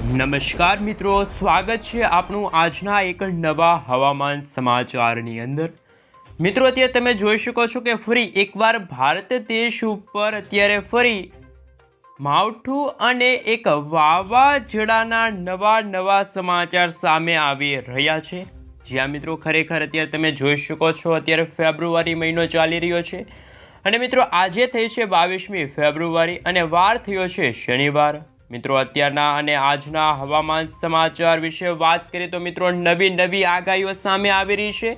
નમસ્કાર મિત્રો, સ્વાગત છે આપણું આજના એક નવા હવામાન સમાચારની અંદર। મિત્રો અત્યારે તમે જોઈ શકો છો કે ફરી એકવાર ભારત દેશ ઉપર અત્યારે ફરી માવઠું અને એક વાવાઝોડાના નવા સમાચાર સામે આવી રહ્યા છે। જ્યાં મિત્રો ખરેખર અત્યારે તમે જોઈ શકો છો અત્યારે ફેબ્રુઆરી મહિનો ચાલી રહ્યો છે અને મિત્રો આજે થઈ છે 22મી ફેબ્રુઆરી અને વાર થયો છે શનિવાર। મિત્રો અત્યારના અને આજના હવામાન સમાચાર વિશે વાત કરીએ તો મિત્રો નવી આગાહીઓ સામે આવી રહી છે।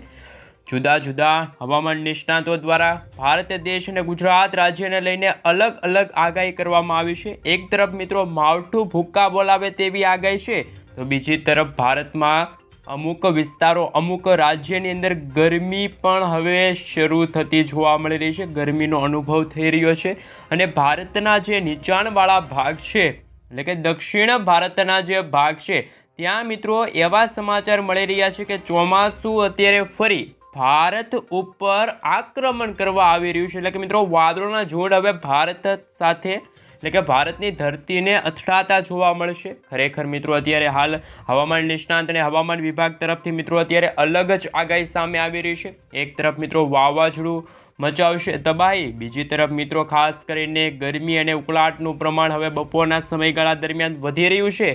જુદા જુદા હવામાન નિષ્ણાતો દ્વારા ભારત દેશ અને ગુજરાત રાજ્યને લઈને અલગ આગાહી કરવામાં આવી છે। એક તરફ મિત્રો માવઠું ભૂક્કા બોલાવે તેવી આગાહી છે, તો બીજી તરફ ભારતમાં અમુક વિસ્તારો અમુક રાજ્યની અંદર ગરમી પણ હવે શરૂ થતી જોવા મળી રહી છે। ગરમીનો અનુભવ થઈ રહ્યો છે અને ભારતના જે નીચાણવાળા ભાગ છે એટલે કે દક્ષિણ ભારતના જે ભાગ છે ત્યાં મિત્રો એવા સમાચાર મળી રહ્યા છે કે ચોમાસું અત્યારે ફરી ભારત ઉપર આક્રમણ કરવા આવી રહ્યું છે। એટલે કે મિત્રો વાદળોના ઝુંડ હવે ભારત સાથે એટલે કે ભારતની ધરતીને અથડાતા જોવા મળશે। ખરેખર મિત્રો અત્યારે હાલ હવામાન નિષ્ણાંત અને હવામાન વિભાગ તરફથી મિત્રો અત્યારે અલગ જ આગાહી સામે આવી રહી છે। એક તરફ મિત્રો વાવાઝોડું મચાવશે તબાહી, બીજી તરફ મિત્રો ખાસ કરીને ગરમી અને ઉકળાટનું પ્રમાણ હવે બપોરના સમયગાળા દરમિયાન વધી રહ્યું છે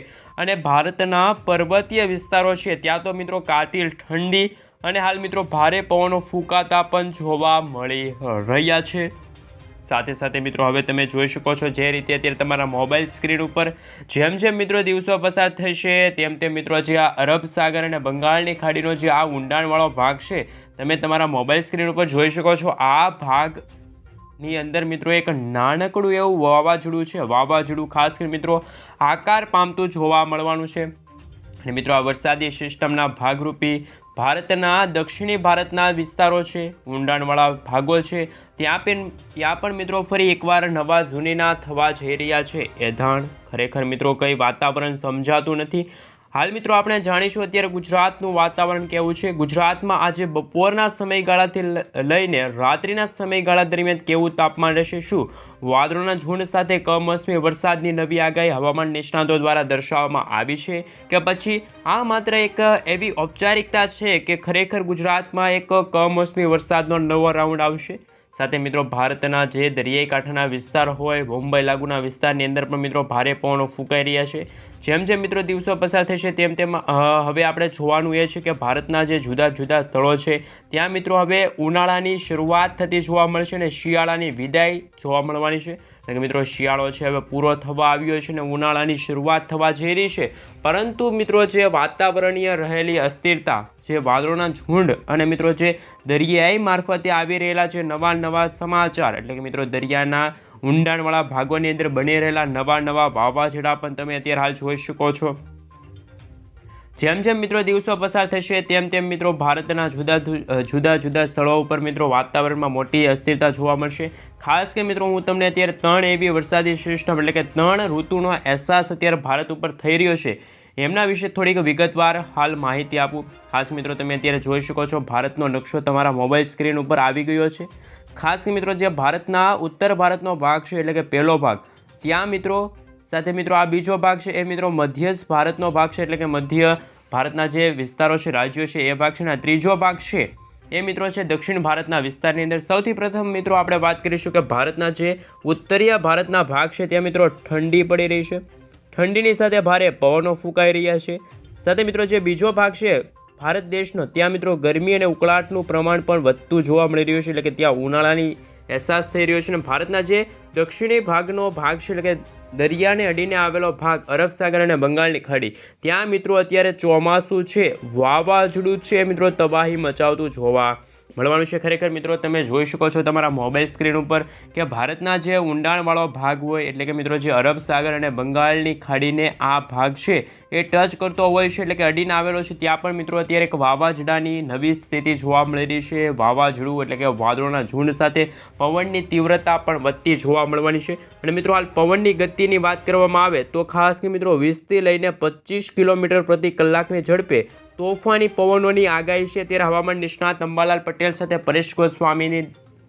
અને ભારતના પર્વતીય વિસ્તારો છે ત્યાં તો મિત્રો કાતિલ ઠંડી અને હાલ મિત્રો ભારે પવનો ફૂંકાતા પણ જોવા મળી રહ્યા છે। સાથે સાથે મિત્રો હવે તમે જોઈ શકો છો જે રીતે અત્યારે તમારા મોબાઈલ સ્ક્રીન ઉપર જેમ મિત્રો દિવસો પસાર થશે તેમ મિત્રો જે આ અરબ સાગર અને બંગાળની ખાડીનો જે આ ઊંડાણવાળો ભાગ છે તમે તમારા મોબાઈલ સ્ક્રીન ઉપર જોઈ શકો છો। આ ભાગની અંદર મિત્રો એક નાનકડું એવું વાવાઝોડું છે। વાવાઝોડું ખાસ કરીને મિત્રો આકાર પામતું જોવા મળવાનું છે અને મિત્રો આ વરસાદી સિસ્ટમના ભાગરૂપી ભારતના દક્ષિણી ભારતના વિસ્તારો છે ઊંડાણવાળા ભાગો છે ત્યાં પણ મિત્રો ફરી એકવાર નવા ઝુનીના થવા જઈ રહ્યા છે। એધાણ ખરેખર મિત્રો કંઈ વાતાવરણ સમજાતું નથી। હાલ મિત્રો આપણે જાણીશું અત્યારે ગુજરાતનું વાતાવરણ કેવું છે। ગુજરાતમાં આજે બપોરના સમયગાળાથી લઈને રાત્રિના સમયગાળા દરમિયાન કેવું તાપમાન રહેશે, શું વાદળોના ઝુંડ સાથે કમોસમી વરસાદની નવી આગાહી હવામાન નિષ્ણાતો દ્વારા દર્શાવવામાં આવી છે કે પછી આ માત્ર એક એવી ઔપચારિકતા છે કે ખરેખર ગુજરાતમાં એક કમોસમી વરસાદનો નવો રાઉન્ડ આવશે। સાથે મિત્રો ભારતના જે દરિયાઈ કાંઠાના વિસ્તાર હોય મુંબઈ લાગુના વિસ્તારની અંદર પણ મિત્રો ભારે પવનો ફૂંકાઈ રહ્યા છે। જેમ મિત્રો દિવસો પસાર થશે તેમ હવે આપણે જોવાનું એ છે કે ભારતના જે જુદા સ્થળો છે ત્યાં મિત્રો હવે ઉનાળાની શરૂઆત થતી જોવા મળશે અને શિયાળાની વિદાય જોવા મળવાની છે। એટલે કે મિત્રો શિયાળો છે હવે પૂરો થવા આવ્યો છે અને ઉનાળાની શરૂઆત થવા જઈ રહી છે, પરંતુ મિત્રો જે વાતાવરણીય રહેલી અસ્થિરતા, જે વાદળોના ઝુંડ અને મિત્રો જે દરિયાઈ મારફતે આવી રહેલા જે નવા સમાચાર એટલે કે મિત્રો દરિયાના ઊંડાણવાળા ભાગોની અંદર બની રહેલા નવા વાવાઝોડા પણ તમે અત્યારે હાલ જોઈ શકો છો। જેમ મિત્રો દિવસો પસાર થશે તેમ મિત્રો ભારતના જુદા સ્થળો ઉપર મિત્રો વાતાવરણમાં મોટી અસ્થિરતા જોવા મળશે। ખાસ કે મિત્રો હું તમને અત્યારે 3 એવી વરસાદી સિસ્ટમ એટલે કે 3 ઋતુનો અહેસાસ અત્યારે ભારત ઉપર થઈ રહ્યો છે એમના વિશે થોડીક વિગતવાર હાલ માહિતી આપું। ખાસ મિત્રો તમે અત્યારે જોઈ શકો છો ભારતનો નકશો તમારા મોબાઈલ સ્ક્રીન ઉપર આવી ગયો છે। ખાસ કે મિત્રો જે ભારતના ઉત્તર ભારતનો ભાગ છે એટલે કે પહેલો ભાગ ત્યાં મિત્રો સાથે મિત્રો આ બીજો ભાગ છે એ મિત્રો મધ્ય ભારતનો ભાગ છે એટલે કે મધ્ય ભારતના જે વિસ્તારો છે રાજ્યો છે એ ભાગ છે અને ત્રીજો ભાગ છે એ મિત્રો છે દક્ષિણ ભારતના વિસ્તારની અંદર। સૌથી પ્રથમ મિત્રો આપણે વાત કરીશું કે ભારતના જે ઉત્તરીય ભારતના ભાગ છે ત્યાં મિત્રો ઠંડી પડી રહી છે, ઠંડીની સાથે ભારે પવનો ફૂંકાઈ રહ્યા છે। સાથે મિત્રો જે બીજો ભાગ છે ભારત દેશનો ત્યાં મિત્રો ગરમી અને ઉકળાટનું પ્રમાણ પણ વધતું જોવા મળી રહ્યું છે એટલે કે ત્યાં ઉનાળાની અહેસાસ થઈ રહ્યો છે। અને ભારતના જે દક્ષિણી ભાગનો ભાગ છે એટલે કે દરિયાને અડીને આવેલો ભાગ અરબ સાગર અને બંગાળની ખાડી ત્યાં મિત્રો અત્યારે ચોમાસું છે વાવાઝોડું છે મિત્રો તબાહી મચાવતું જોવા મળવાનું છે। ખરેખર મિત્રો તમે જોઈ શકો છો તમારા મોબાઈલ સ્ક્રીન ઉપર કે ભારતના જે ઊંડાણવાળો ભાગ હોય એટલે કે મિત્રો જે અરબ સાગર અને બંગાળની ખાડીને આ ભાગ છે એ ટચ કરતો હોય છે એટલે કે અડીને આવેલો છે ત્યાં પણ મિત્રો અત્યારે એક વાવાઝોડાની નવી સ્થિતિ જોવા મળી રહી છે। વાવાઝોડું એટલે કે વાદળોના ઝુંડ સાથે પવનની તીવ્રતા પણ વધતી જોવા મળવાની છે અને મિત્રો હાલ પવનની ગતિની વાત કરવામાં આવે તો ખાસ કે મિત્રો 20થી લઈને 25 કિલોમીટર પ્રતિ કલાકની ઝડપે તોફાની પવનોની આગાહી છે। ત્યારે હવામાન નિષ્ણાત અંબાલાલ પટેલ સાથે પરેશ ગોસ્વામીની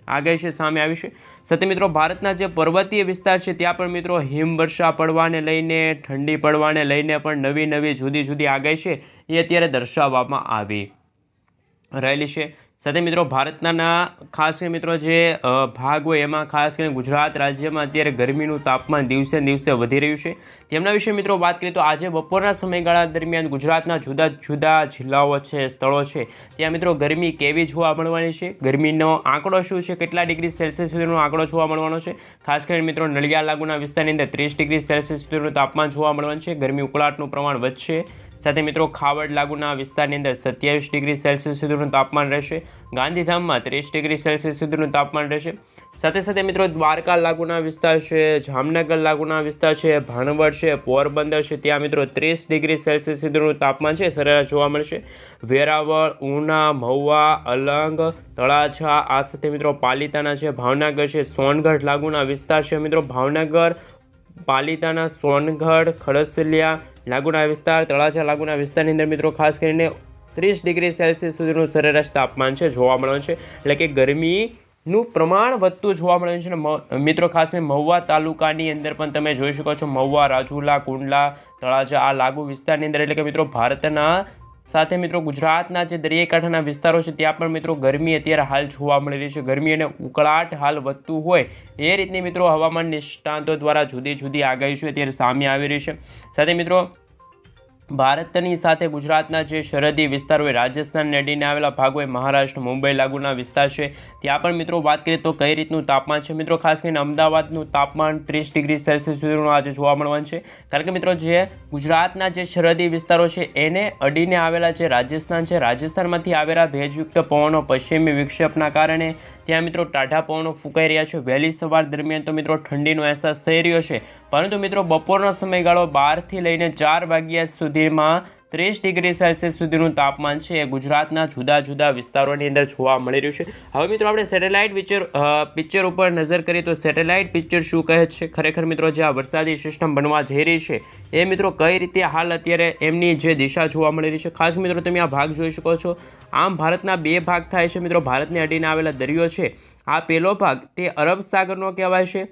આગાહી છે સામે આવી છે। સાથે મિત્રો ભારતના જે પર્વતીય વિસ્તાર છે ત્યાં પણ મિત્રો હિમવર્ષા પડવાને લઈને, ઠંડી પડવાને લઈને પણ નવી જુદી જુદી આગાહી છે એ અત્યારે દર્શાવવામાં આવી રહેલી છે। સાથે મિત્રો ભારતના ખાસ કરીને મિત્રો જે ભાગ હોય એમાં ખાસ કરીને ગુજરાત રાજ્યમાં અત્યારે ગરમીનું તાપમાન દિવસે ને દિવસે વધી રહ્યું છે। તેમના વિશે મિત્રો વાત કરીએ તો આજે બપોરના સમયગાળા દરમિયાન ગુજરાતના જુદા જુદા જિલ્લાઓ છે, સ્થળો છે, ત્યાં મિત્રો ગરમી કેવી જોવા મળવાની છે, ગરમીનો આંકડો શું છે, કેટલા ડિગ્રી સેલ્સિયસ સુધીનો આંકડો જોવા મળવાનો છે। ખાસ કરીને મિત્રો નળિયા લાગુના વિસ્તારની અંદર 30 ડિગ્રી સેલ્સિયસ સુધીનું તાપમાન જોવા મળવાનું છે, ગરમી ઉકળાટનું પ્રમાણ વધશે। સાથે મિત્રો ખાવડ લાગુના વિસ્તારની અંદર 27 ડિગ્રી સેલ્સિયસ સુધીનું તાપમાન રહેશે, ગાંધીધામમાં 30 ડિગ્રી સેલ્સિયસ સુધીનું તાપમાન રહેશે। સાથે મિત્રો દ્વારકા લાગુના વિસ્તાર છે, જામનગર લાગુના વિસ્તાર છે, ભાણવડ છે, પોરબંદર છે, ત્યાં મિત્રો 30 ડિગ્રી સેલ્સિયસ સુધીનું તાપમાન છે સરેરાશ જોવા મળશે। વેરાવળ, ઉના, મહુવા, અલંગ, તળાજા, આ સાથે મિત્રો પાલિતાણા છે, ભાવનગર છે, સોનગઢ લાગુના વિસ્તાર છે મિત્રો, ભાવનગર, પાલિતાણા, સોનગઢ, ખડસલિયા લાગુના વિસ્તાર, તળાજા લાગુના વિસ્તારની અંદર મિત્રો ખાસ કરીને 30 ડિગ્રી સેલ્સિયસ સુધીનું સરેરાશ તાપમાન છે જોવા મળવાનું છે, એટલે કે ગરમીનું પ્રમાણ વધતું જોવા મળ્યું છે। મિત્રો ખાસ કરીને મહુવા તાલુકાની અંદર પણ તમે જોઈ શકો છો, મહુવા, રાજુલા, કુંડલા, તળાજા આ લાગુ વિસ્તારની અંદર, એટલે કે મિત્રો ભારતના સાથે મિત્રો ગુજરાતના જે દરિયાઈ કાંઠાના વિસ્તારો છે ત્યાં પણ મિત્રો ગરમી અત્યારે હાલ જોવા મળી રહી છે। ગરમી અને ઉકળાટ હાલ વધતું હોય એ રીતની મિત્રો હવામાન નિષ્ણાતો દ્વારા જુદી જુદી આગાહી છે અત્યારે સામે આવી રહી છે। સાથે મિત્રો ભારતની સાથે ગુજરાતના જે સરહદી વિસ્તાર હોય, રાજસ્થાનને અડીને આવેલા ભાગ હોય, મહારાષ્ટ્ર, મુંબઈ લાગુના વિસ્તાર છે ત્યાં પણ મિત્રો વાત કરીએ તો કઈ રીતનું તાપમાન છે મિત્રો, ખાસ કરીને અમદાવાદનું તાપમાન 30 ડિગ્રી સેલ્સિયસ સુધીનું આજે જોવા મળવાનું છે, કારણ કે મિત્રો જે ગુજરાતના જે સરહદી વિસ્તારો છે એને અડીને આવેલા જે રાજસ્થાન છે, રાજસ્થાનમાંથી આવેલા ભેજયુક્ત પવનો પશ્ચિમી વિક્ષેપના કારણે ત્યાં મિત્રો ટાઢા પવનો ફૂંકાઈ રહ્યા છે। વહેલી સવાર દરમિયાન તો મિત્રો ઠંડીનો અહેસાસ થઈ રહ્યો છે, પરંતુ મિત્રો બપોરનો સમયગાળો 12 થી લઈને 4 વાગ્યા સુધીમાં 30 ડિગ્રી સેલ્સિયસ સુધીનું તાપમાન છે એ ગુજરાતના જુદા જુદા વિસ્તારોની અંદર જોવા મળી રહ્યું છે। હવે મિત્રો આપણે સેટેલાઇટ પિક્ચર ઉપર નજર કરીએ તો સેટેલાઇટ પિક્ચર શું કહે છે, ખરેખર મિત્રો જે આ વરસાદી સિસ્ટમ બનવા જઈ રહી છે એ મિત્રો કઈ રીતે હાલ અત્યારે એમની જે દિશા જોવા મળી રહી છે। ખાસ મિત્રો તમે આ ભાગ જોઈ શકો છો, આમ ભારતના 2 ભાગ થાય છે મિત્રો, ભારતને અડીને આવેલા દરિયો છે, આ પહેલો ભાગ તે અરબ સાગરનો કહેવાય છે,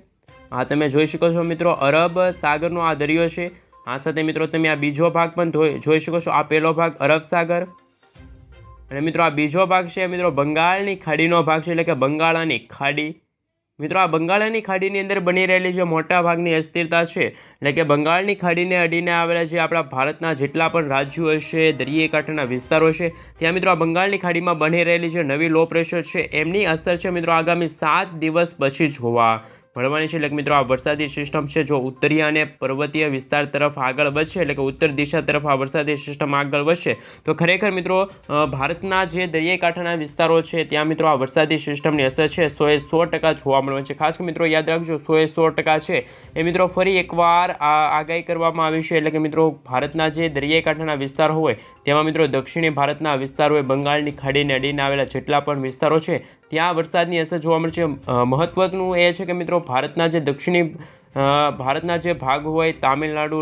આ તમે જોઈ શકો છો મિત્રો અરબ સાગરનો આ દરિયો છે। આ સાથે મિત્રો તમે આ બીજો ભાગ પણ જોઈ શકો છો, આ પહેલો ભાગ અરબ સાગર અને મિત્રો આ બીજો ભાગ છે મિત્રો બંગાળની ખાડીનો ભાગ છે, એટલે કે બંગાળાની ખાડી। મિત્રો આ બંગાળાની ખાડીની અંદર બની રહેલી જે મોટા ભાગની અસ્થિરતા છે, એટલે કે બંગાળની ખાડીને અડીને આવેલા જે આપણા ભારતના જેટલા પણ રાજ્યો હશે, દરિયાઈ કાંઠાના વિસ્તારો છે ત્યાં મિત્રો આ બંગાળની ખાડીમાં બની રહેલી જે નવી લો પ્રેશર છે એમની અસર છે મિત્રો આગામી 7 દિવસ પછી જોવા મળવાની છે। એટલે કે મિત્રો આ વરસાદી સિસ્ટમ છે જો ઉત્તરીય અને પર્વતીય વિસ્તાર તરફ આગળ વધશે, એટલે કે ઉત્તર દિશા તરફ આ વરસાદી સિસ્ટમ આગળ વધશે તો ખરેખર મિત્રો ભારતના જે દરિયાઈ કાંઠાના વિસ્તારો છે ત્યાં મિત્રો આ વરસાદી સિસ્ટમની અસર છે 100% જોવા મળવાની છે। ખાસ કે મિત્રો યાદ રાખજો 100% છે એ મિત્રો ફરી એકવાર આગાહી કરવામાં આવી છે, એટલે કે મિત્રો ભારતના જે દરિયાઈ કાંઠાના વિસ્તારો હોય તેમાં મિત્રો દક્ષિણી ભારતના વિસ્તારો હોય, બંગાળની ખાડીને અડીને આવેલા જેટલા પણ વિસ્તારો છે ત્યાં વરસાદની અસર જોવા મળશે। મહત્વનું એ છે કે મિત્રો ભારતના જે દક્ષિણી ભારતના જે ભાગ હોય, તામિલનાડુ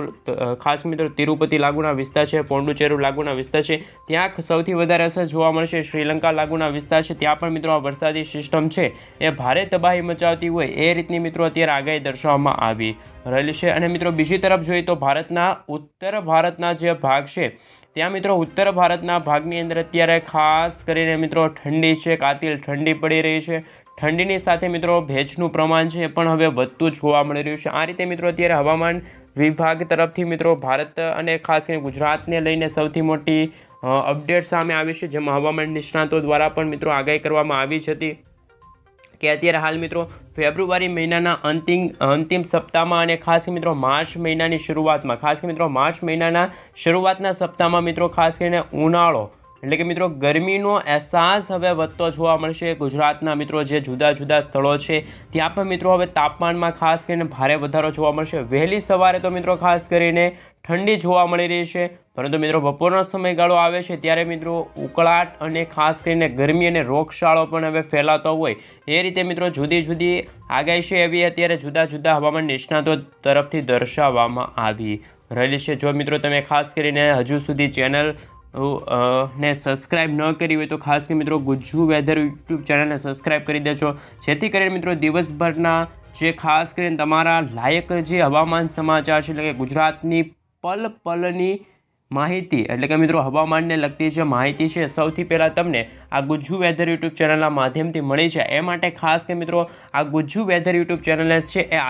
ખાસ મિત્રો તિરુપતિ લાગુના વિસ્તાર છે, પોંડુચેરી લાગુના વિસ્તાર છે ત્યાં સૌથી વધારે અસર જોવા મળશે। શ્રીલંકા લાગુના વિસ્તાર છે ત્યાં પણ મિત્રો આ વરસાદી સિસ્ટમ છે એ ભારે તબાહી મચાવતી હોય એ રીતની મિત્રો અત્યારે આગાહી દર્શાવવામાં આવી રહેલી છે। અને મિત્રો બીજી તરફ જોઈએ તો ભારતના ઉત્તર ભારતના જે ભાગ છે ત્યાં મિત્રો ઉત્તર ભારતના ભાગની અંદર અત્યારે ખાસ કરીને મિત્રો ઠંડી છે, કાતિલ ઠંડી પડી રહી છે। ઠંડીની સાથે મિત્રો ભેજનું પ્રમાણ છે એ પણ હવે વધતું જોવા મળી રહ્યું છે। આ રીતે મિત્રો અત્યારે હવામાન વિભાગ તરફથી મિત્રો ભારત અને ખાસ કરીને ગુજરાતને લઈને સૌથી મોટી અપડેટ સામે આવી છે, જેમાં હવામાન નિષ્ણાતો દ્વારા પણ મિત્રો આગાહી કરવામાં આવી જ હતી કે અત્યારે હાલ મિત્રો ફેબ્રુઆરી મહિનાના અંતિમ સપ્તાહમાં અને ખાસ મિત્રો માર્ચ મહિનાની શરૂઆતમાં, ખાસ મિત્રો માર્ચ મહિનાના શરૂઆતના સપ્તાહમાં મિત્રો ખાસ કરીને ઉનાળો એટલે કે મિત્રો ગરમીનો અહેસાસ હવે વધતો જોવા મળશે। ગુજરાતના મિત્રો જે જુદા જુદા સ્થળો છે ત્યાં પણ મિત્રો હવે તાપમાનમાં ખાસ કરીને ભારે વધારો જોવા મળશે। વહેલી સવારે તો મિત્રો ખાસ કરીને ઠંડી જોવા મળી રહી છે, પરંતુ મિત્રો બપોરનો સમયગાળો આવે છે ત્યારે મિત્રો ઉકળાટ અને ખાસ કરીને ગરમી અને રોગચાળો પણ હવે ફેલાતો હોય એ રીતે મિત્રો જુદી જુદી આગાહી છે એવી અત્યારે જુદા જુદા હવામાન નિષ્ણાતો તરફથી દર્શાવવામાં આવી રહેલી છે। જો મિત્રો તમે ખાસ કરીને હજુ સુધી ચેનલ ને સબસ્ક્રાઈબ ન કરી હોય તો ખાસ કરીને મિત્રો ગુજ્જુ વેધર યુટ્યુબ ચેનલને સબસ્ક્રાઈબ કરી દેજો, જેથી કરીને મિત્રો દિવસભરના જે ખાસ કરીને તમારા લાયક જે હવામાન સમાચાર છે, એટલે કે ગુજરાતની પલ પલની માહિતી, એટલે કે મિત્રો હવામાનને લગતી જે માહિતી છે સૌથી પહેલાં તમને આ ગુજ્જુ વેધર યુટ્યુબ ચેનલના માધ્યમથી મળી છે. એ માટે ખાસ કે મિત્રો આ ગુજ્જુ વેધર યુટ્યુબ ચેનલ છે એ